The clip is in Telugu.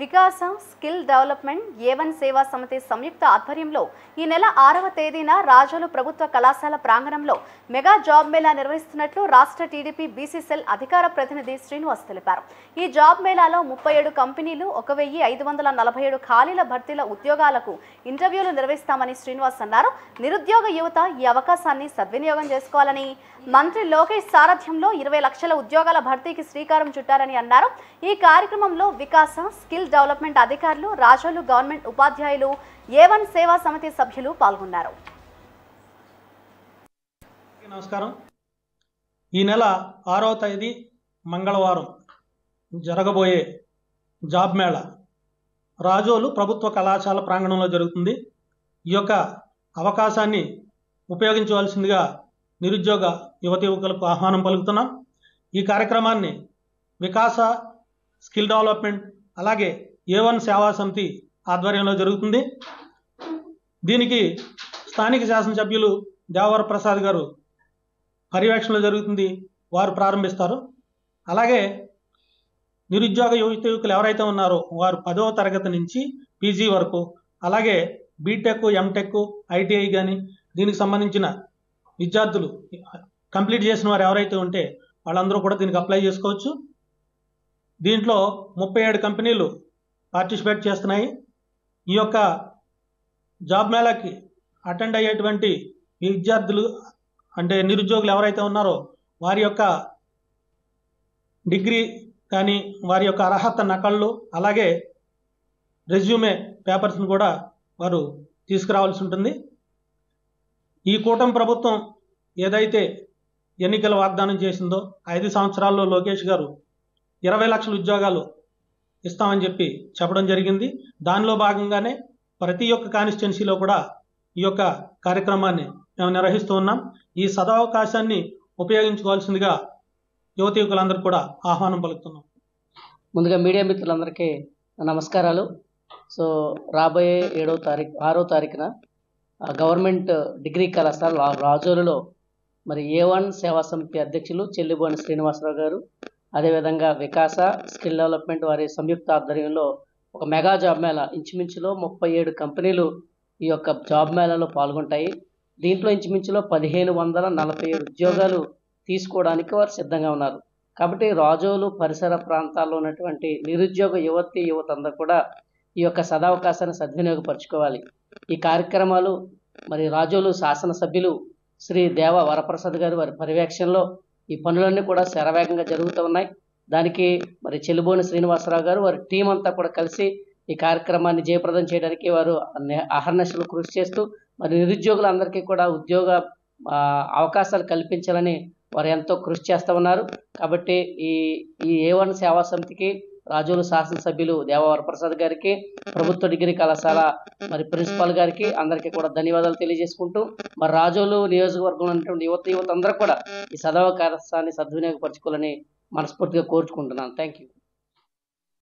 వికాస స్కిల్ డెవలప్మెంట్ ఏ1 సేవా సమితి సంయుక్త ఆధ్వర్యంలో ఈ నెల 6వ తేదీన రాజోలు ప్రభుత్వ కళాశాల ప్రాంగణంలో మెగా జాబ్ మేళా నిర్వహిస్తున్నట్లు రాష్ట్ర టీడీపీ బీసీ సెల్ అధికార ప్రతినిధి శ్రీనివాస్ తెలిపారు. ఈ జాబ్ మేళాలో 37 కంపెనీలు 1547 ఖాళీల భర్తీల ఉద్యోగాలకు ఇంటర్వ్యూలు నిర్వహిస్తామని శ్రీనివాస్ అన్నారు. నిరుద్యోగ యువత ఈ అవకాశాన్ని సద్వినియోగం చేసుకోవాలని మంత్రి లోకేష్ సారథ్యంలో 20 లక్షల ఉద్యోగాల భర్తీకి శ్రీకారం చుట్టారని అన్నారు. ఈ కార్యక్రమంలో వికాస స్కిల్ డెవలప్మెంట్ అధికారులు, రాజోలు గవర్నమెంట్ ఉపాధ్యాయులు, ఏ1 సేవా సమితి సభ్యులు పాల్గొన్నారు. నమస్కారం. ఈ నెల 6వ తేదీ మంగళవారం జరగబోయే జాబ్ మేళా రాజోలు ప్రభుత్వ కళాశాల ప్రాంగణంలో జరుగుతుంది. ఈ యొక్క అవకాశాన్ని ఉపయోగించవలసిందిగా నిరుద్యోగ యువకులకు ఆహ్వానం పలుకుతున్నాం. ఈ కార్యక్రమాన్ని వికాస స్కిల్ డెవలప్మెంట్ అలాగే ఏ1 సేవా సమితి ఆధ్వర్యంలో జరుగుతుంది. దీనికి స్థానిక శాసనసభ్యులు దేవవర ప్రసాద్ గారు పర్యవేక్షణలో జరుగుతుంది. వారు ప్రారంభిస్తారు. అలాగే నిరుద్యోగ యువకులు ఎవరైతే ఉన్నారో వారు 10వ తరగతి నుంచి పీజీ వరకు, అలాగే బీటెక్, ఎంటెక్, ఐటీఐ కానీ దీనికి సంబంధించిన విద్యార్థులు కంప్లీట్ చేసిన వారు ఎవరైతే ఉంటే వాళ్ళందరూ కూడా దీనికి అప్లై చేసుకోవచ్చు. దీంట్లో 37 కంపెనీలు పార్టిసిపేట్ చేస్తున్నాయి. ఈ యొక్క జాబ్ మేళాకి అటెండ్ అయ్యేటువంటి విద్యార్థులు అంటే నిరుద్యోగులు ఎవరైతే ఉన్నారో వారి యొక్క డిగ్రీ కానీ వారి యొక్క అర్హత నకళ్ళు అలాగే రెజ్యూమే పేపర్స్ని కూడా వారు తీసుకురావాల్సి ఉంటుంది. ఈ కూటమి ప్రభుత్వం ఏదైతే ఎన్నికల వాగ్దానం చేసిందో 5 సంవత్సరాల్లో లోకేష్ గారు 20 లక్షల ఉద్యోగాలు ఇస్తామని చెప్పడం జరిగింది. దానిలో భాగంగానే ప్రతి ఒక్క కాన్స్టిట్యున్సీలో కూడా ఈ యొక్క కార్యక్రమాన్ని మేము నిర్వహిస్తూ ఉన్నాం. ఈ సదవకాశాన్ని ఉపయోగించుకోవాల్సిందిగా యువకులందరూ కూడా ఆహ్వానం పలుకుతున్నాం. ముందుగా మీడియా మిత్రులందరికీ నమస్కారాలు. సో రాబోయే 6వ తారీఖున గవర్నమెంట్ డిగ్రీ కళాశాల రాజోలులో మరి ఏ1 సేవా సమితి అధ్యక్షులు చెల్లిబోని శ్రీనివాసరావు గారు, అదేవిధంగా వికాస స్కిల్ డెవలప్మెంట్ వారి సంయుక్త ఆధ్వర్యంలో ఒక మెగా జాబ్ మేళా ఇంచుమించులో 37 కంపెనీలు ఈ యొక్క జాబ్ మేళాలో పాల్గొంటాయి. దీంట్లో ఇంచుమించులో 1547 ఉద్యోగాలు తీసుకోవడానికి వారు సిద్ధంగా ఉన్నారు. కాబట్టి రాజోలు పరిసర ప్రాంతాల్లో ఉన్నటువంటి నిరుద్యోగ యువత అందరూ కూడా ఈ యొక్క సదవకాశాన్ని సద్వినియోగపరచుకోవాలి. ఈ కార్యక్రమాలు మరి రాజోలు శాసనసభ్యులు శ్రీ దేవ వరప్రసాద్ గారు వారి పర్యవేక్షణలో ఈ పనులన్నీ కూడా శరవేగంగా జరుగుతూ ఉన్నాయి. దానికి మరి చెల్లిబోని శ్రీనివాసరావు గారు వారి టీం అంతా కూడా కలిసి ఈ కార్యక్రమాన్ని జయప్రదం చేయడానికి వారు అహర్నిశలు కృషి చేస్తూ మరి నిరుద్యోగులందరికీ కూడా ఉద్యోగ అవకాశాలు కల్పించాలని వారు ఎంతో కృషి చేస్తూ ఉన్నారు. కాబట్టి ఈ ఏ1 సేవా సమితికి రాజోలు శాసనసభ్యులు దేవ వరప్రసాద్ గారికి, ప్రభుత్వ డిగ్రీ కళాశాల మరి ప్రిన్సిపాల్ గారికి అందరికీ కూడా ధన్యవాదాలు తెలియజేసుకుంటూ మరి రాజోలు నియోజకవర్గంలో ఉన్నటువంటి యువత అందరూ కూడా ఈ సదవకాశాన్ని సద్వినియోగపరచుకోవాలని మనస్ఫూర్తిగా కోరుచుకుంటున్నాను. Thank you.